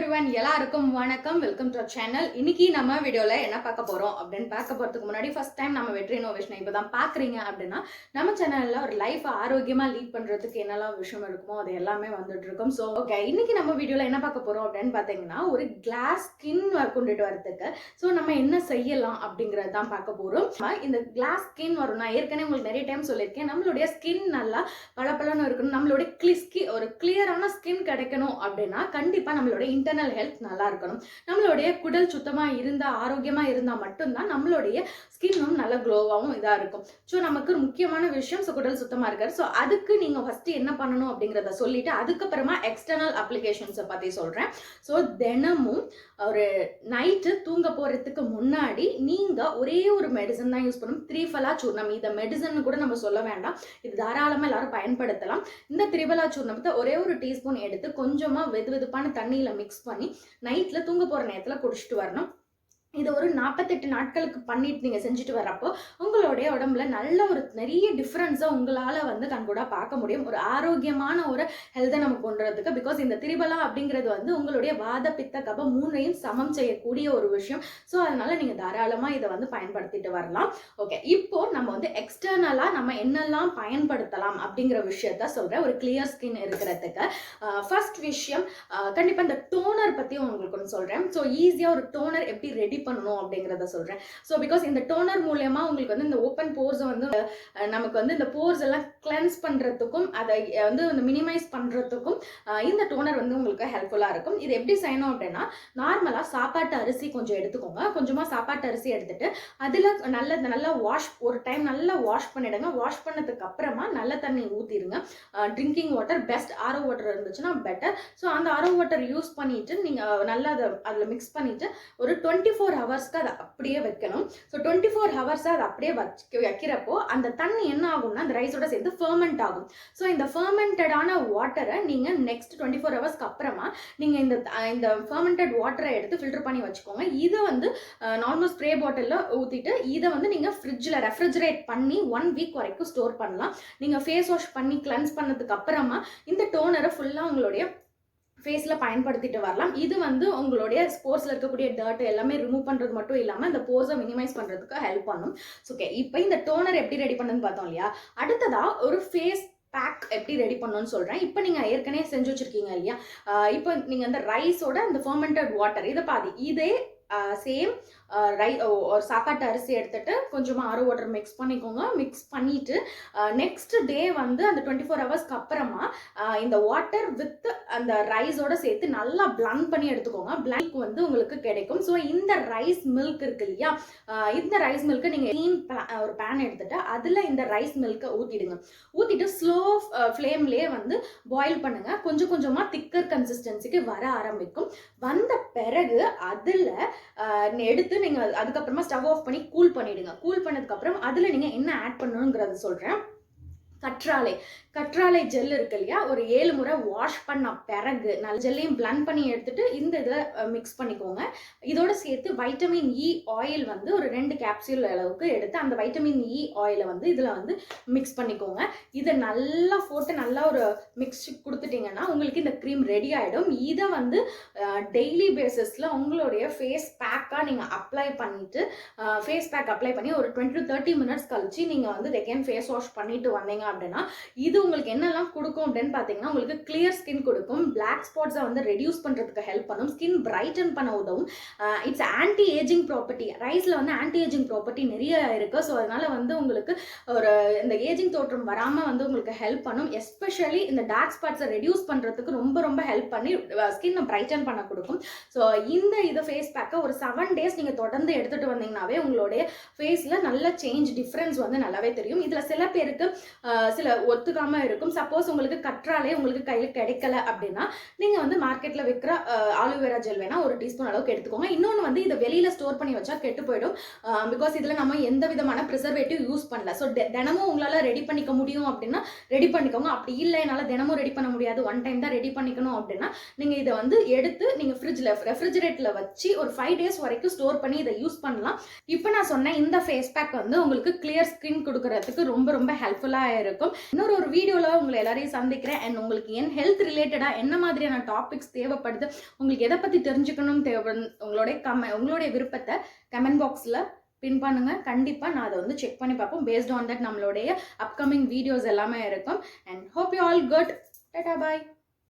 everyone, எல்லாருக்கும் வணக்கம். Welcome to channel. இன்னைக்கு நம்ம வீடியோல என்ன பார்க்க போறோம் அப்படின்னு பார்க்க போறதுக்கு முன்னாடி ஃபர்ஸ்ட் டைம் நம்ம வெற்றி இனோவேஷனை இப்பதான் பாக்குறீங்க அப்படின்னா நம்ம சேனல்ல ஒரு லைஃப் ஆரோக்கியமா லீட் பண்றதுக்கு என்னெல்லாம் விஷயம் இருக்குமோ அது எல்லாமே வந்துட்டு இருக்கும். ஸோ ஓகே, இன்னைக்கு நம்ம வீடியோல என்ன பார்க்க போறோம் அப்படின்னு பாத்தீங்கன்னா ஒரு கிளாஸ் ஸ்கின் கொண்டுட்டு வரதுக்கு ஸோ நம்ம என்ன செய்யலாம் அப்படிங்கறது தான் பார்க்க போறோம். இந்த கிளாஸ் ஸ்கின் வரும், நான் ஏற்கனவே உங்களுக்கு நிறைய டைம் சொல்லியிருக்கேன், நம்மளுடைய ஸ்கின் நல்லா பளபளன்னு இருக்கணும், நம்மளுடைய ஒரு கிளியரான ஸ்கின் கிடைக்கணும் அப்படின்னா கண்டிப்பா நம்மளோட இன்டர்னல் ஹெல்த் நல்லா இருக்கணும். நம்மளுடைய குடல் சுத்தமா இருந்தா ஆரோக்கியமா இருந்தா மட்டும்தான் நம்மளுடைய ஸ்கின்னும் நல்ல க்ளோவாகவும் இதா இருக்கும். ஸோ நமக்கு ஒரு முக்கியமான விஷயம் குடல் சுத்தமா இருக்காரு. ஸோ அதுக்கு நீங்க ஃபர்ஸ்ட் என்ன பண்ணணும் அப்படிங்கிறத சொல்லிட்டு அதுக்கப்புறமா எக்ஸ்டர்னல் அப்ளிகேஷன்ஸை பத்தி சொல்றேன். ஸோ தினமும் ஒரு நைட்டு தூங்க போறதுக்கு முன்னாடி நீங்க ஒரே ஒரு மெடிசன் தான் யூஸ் பண்ணணும், திரிஃபலா சூர்ணம். இதை மெடிசன் கூட நம்ம சொல்ல வேண்டாம், இது தாராளமா எல்லாரும் பயன்படுத்தலாம். இந்த திரிபலா சூர்ணத்தை ஒரே ஒரு டீஸ்பூன் எடுத்து கொஞ்சமா வெதுவெதுப்பான தண்ணியில மிக்ஸ் பண்ணி நைட்ல தூங்க போற நேரத்துல குடிச்சிட்டு வரணும். இது ஒரு 48 நாட்களுக்கு பண்ணிட்டு நீங்க செஞ்சுட்டு வரப்போ உங்களுடைய உடம்புல நல்ல ஒரு நிறைய டிஃபரன்ஸை உங்களால கண்கூடா பார்க்க முடியும். ஒரு ஆரோக்கியமான ஒரு ஹெல்த்தை நம்ம கொண்டு வரதுக்கு. பிகாஸ் இந்த திரிபலா அப்படிங்கிறது உங்களுடைய வாத பித்த கபம் மூணையும் சமம் செய்யக்கூடிய ஒரு விஷயம். ஸோ அதனால நீங்க தாராளமா இதை பயன்படுத்திட்டு வரலாம். ஓகே, இப்போ நம்ம எக்ஸ்டர்னலா நம்ம என்னெல்லாம் பயன்படுத்தலாம் அப்படிங்கிற விஷயத்த சொல்றேன் ஒரு கிளியர் ஸ்கின் இருக்கிறதுக்கு. ஃபர்ஸ்ட் விஷயம் கண்டிப்பா இந்த டோனர் பத்தி உங்களுக்கு ஒன்று சொல்றேன். ஸோ ஈஸியா ஒரு டோனர் எப்படி ரெடி பண்ணணும் அப்படிங்கறத சொல்றேன். சோ பிகாஸ் இந்த டோனர் மூலமா உங்களுக்கு இந்த ஓப்பன் போர்ஸ் நமக்கு இந்த போர்ஸ் எல்லாம் கிளென்ஸ் பண்றதுக்கும் அதை மினிமைஸ் பண்றதுக்கும் இந்த டோனர் உங்களுக்கு ஹெல்ப்ஃபுல்லா இருக்கும். இது எப்படி செய்யணும் அப்படின்னா, நார்மலா சாப்பாட்டு அரிசி கொஞ்சம் எடுத்துக்கோங்க. கொஞ்சமா சாப்பாட்டு அரிசி எடுத்துட்டு அதுல நல்லா ஒரு டைம் நல்லா வாஷ் பண்ணிடுங்க. வாஷ் பண்ணதுக்கு அப்புறமா நல்ல தண்ணி ஊத்திடுங்க. Drinking water best, RO water இருந்துச்சுன்னா பெட்டர். ஸோ அந்த ஆரோ வாட்டர் யூஸ் பண்ணிட்டு நீங்க நல்லா அதுல மிக்ஸ் பண்ணிட்டு ஒரு 24 ஹவர்ஸ்க்கு அதை அப்படியே வைக்கணும். ஸோ 24 ஹவர்ஸாக அதை அப்படியே வைக்கிறப்போ அந்த தண்ணி என்ன ஆகும்னா அந்த ரைஸோட சேர்ந்து ஃபர்மெண்ட் ஆகும். ஸோ இந்த ஃபர்மெண்டடான வாட்டரை நீங்கள் நெக்ஸ்ட் 24 ஹவர்ஸ்க்கு அப்புறமா நீங்கள் இந்த ஃபர்மெண்டட் வாட்டரை எடுத்து ஃபில்டர் பண்ணி வச்சுக்கோங்க. இதை நார்மல் ஸ்ப்ரே பாட்டிலில் ஊற்றிட்டு இதை நீங்கள் ஃப்ரிட்ஜில் ரெஃப்ரிஜரேட் பண்ணி 1 வீக் வரைக்கும் ஸ்டோர் பண்ணலாம். நீங்கள் ஃபேஸ் வாஷ் பண்ணி கிளென்ஸ் பண்ணதுக்கு அப்புறமா இந்த டோனரை ஃபுல்லாக உங்களுடைய ஃபேஸில் பயன்படுத்திட்டு வரலாம். இது உங்களுடைய ஸ்போர்ட்ஸில் இருக்கக்கூடிய டர்ட் எல்லாமே ரிமூவ் பண்ணுறது மட்டும் இல்லாமல் இந்த போர்ஸை மினிமைஸ் பண்ணுறதுக்கு ஹெல்ப் பண்ணும். ஓகே, இப்போ இந்த டோனர் எப்படி ரெடி பண்ணுன்னு பார்த்தோம் இல்லையா, அடுத்ததாக ஒரு ஃபேஸ் பேக் எப்படி ரெடி பண்ணணும்னு சொல்கிறேன். இப்போ நீங்கள் ஏற்கனவே செஞ்சு வச்சுருக்கீங்க இல்லையா, இப்போ நீங்கள் அந்த ரைஸோட அந்த ஃபர்மெண்டட் வாட்டர் இதை பாதி இதே சேம் ஒரு சாப்பாட்டு அரிசி எடுத்துட்டு கொஞ்சமாக ஆரோ வாட்டர் மிக்ஸ் பண்ணிக்கோங்க. மிக்ஸ் பண்ணிட்டு நெக்ஸ்ட் டே அந்த 24 ஹவர்ஸ்க்கு அப்புறமா இந்த வாட்டர் வித் அந்த ரைஸோட சேர்த்து நல்லா பிளண்ட் பண்ணி எடுத்துக்கோங்க. பிளண்ட் உங்களுக்கு கிடைக்கும். ஸோ இந்த ரைஸ் மில்க் இருக்கு இல்லையா, இந்த ரைஸ் மில்க்கை நீங்கள் ஒரு பேன் எடுத்துட்டு அதில் இந்த ரைஸ் மில்க்கை ஊற்றிடுங்க. ஊற்றிட்டு ஸ்லோ ஃப்ளேம்லேயே பாயில் பண்ணுங்க. கொஞ்சம் கொஞ்சமாக திக்கர் கன்சிஸ்டன்சிக்கு வர ஆரம்பிக்கும். வந்த பிறகு அதில் எடுத்து நீங்க அதுக்கப்புறமா ஸ்டவ் ஆஃப் பண்ணி கூல் பண்ணிடுங்க. கூல் பண்ணதுக்கு அப்புறம் அதுல நீங்க என்ன ஆட் பண்ணணுங்கிறத சொல்றேன். கற்றாழை ஜெல் இருக்கு இல்லையா, ஒரு 7 முறை வாஷ் பண்ண பிறகு நல்ல ஜெல்லையும் பிளண்ட் பண்ணி எடுத்துட்டு இந்த இதில் மிக்ஸ் பண்ணிக்கோங்க. இதோட சேர்த்து வைட்டமின் இ ஆயில் ஒரு 2 கேப்சூல் அளவுக்கு எடுத்து அந்த வைட்டமின் இ ஆயிலை இதில் மிக்ஸ் பண்ணிக்கோங்க. இதை நல்லா போட்டு நல்லா ஒரு மிக்ஸ் கொடுத்துட்டீங்கன்னா உங்களுக்கு இந்த க்ரீம் ரெடி ஆகிடும். இதை டெய்லி பேசிஸில் உங்களுடைய ஃபேஸ் பேக்காக நீங்கள் அப்ளை பண்ணிட்டு ஃபேஸ் பேக் அப்ளை பண்ணி ஒரு 20 to 30 மினிட்ஸ் கழிச்சு நீங்கள் செகண்ட் ஃபேஸ் வாஷ் பண்ணிட்டு வந்தீங்க அப்படின்னா இது உங்களுக்கு என்னெல்லாம் கொடுக்கும் அப்படின்னு பார்த்தீங்கன்னா, உங்களுக்கு கிளியர் ஸ்கின் கொடுக்கும், பிளாக் ஸ்பாட்ஸை ரெடியூஸ் பண்ணுறதுக்கு ஹெல்ப் பண்ணும், ஸ்கின் பிரைட்டன் பண்ண உதவும். It's anti ageing property. ரைஸில் ஆன்டி ஏஜிங் ப்ராப்பர்ட்டி நிறைய இருக்குது. ஸோ அதனால் உங்களுக்கு ஒரு இந்த ஏஜிங் தோற்றம் வராமல் உங்களுக்கு ஹெல்ப் பண்ணும். எஸ்பெஷலி இந்த டார்க் ஸ்பாட்ஸை ரெடியூஸ் பண்ணுறதுக்கு ரொம்ப ரொம்ப ஹெல்ப் பண்ணி ஸ்கின்னை பிரைட்டன் பண்ண கொடுக்கும். ஸோ இந்த ஃபேஸ் பேக்கை ஒரு 7 டேஸ் நீங்கள் தொடர்ந்து எடுத்துகிட்டு வந்தீங்கன்னாவே உங்களுடைய ஃபேஸில் நல்ல சேஞ்ச் டிஃப்ரென்ஸ் நல்லாவே தெரியும். இதில் சில பேருக்கு சில ஒத்துக்காம இருக்கும். சப்போஸ் உங்களுக்கு கற்றாழை உங்களுக்கு கையில் கிடைக்கல அப்படின்னா நீங்க மார்க்கெட்ல விற்கிற ஆலோவேரா ஜெல் வேணா ஒரு டீஸ்பூன் அளவுக்கு எடுத்துக்கோங்க. இன்னொன்று இதை வெளியில ஸ்டோர் பண்ணி வச்சா கெட்டு போயிடும். பிகாஸ் இதுல நம்ம எந்த விதமான ப்ரிசர்வேட்டிவ் யூஸ் பண்ணல. ஸோ தினமும் உங்களால ரெடி பண்ணிக்க முடியும் அப்படின்னா ரெடி பண்ணிக்கோங்க. அப்படி இல்லை என்னால தினமும் ரெடி பண்ண முடியாது, ஒன் டைம் தான் ரெடி பண்ணிக்கணும் அப்படின்னா நீங்க இதை எடுத்து நீங்க ஃப்ரிட்ஜ்ல ரெஃப்ரிஜரேட்டர்ல வச்சு ஒரு 5 டேஸ் வரைக்கும் ஸ்டோர் பண்ணி இதை யூஸ் பண்ணலாம். இப்போ நான் சொன்ன இந்த ஃபேஸ் பேக் உங்களுக்கு கிளியர் ஸ்கின் கொடுக்கறதுக்கு ரொம்ப ரொம்ப ஹெல்ப்ஃபுல்லா இருக்கும். இருக்கும். இன்னொரு ஒரு வீடியோவில் உங்களை எல்லாரையும் சந்திக்கிறேன். அண்ட் உங்களுக்கு என் ஹெல்த் ரிலேட்டடாக என்ன மாதிரியான டாபிக்ஸ் தேவைப்படுது, உங்களுக்கு எதை பற்றி தெரிஞ்சுக்கணும் உங்களுடைய விருப்பத்தை கமெண்ட் பாக்ஸில் பின் பண்ணுங்க. கண்டிப்பாக நான் அதை செக் பண்ணி பார்ப்போம். பேஸ்ட் ஆன் தட் நம்மளுடைய அப்கமிங் வீடியோஸ் எல்லாமே இருக்கும். And hope you all good. Tata bye.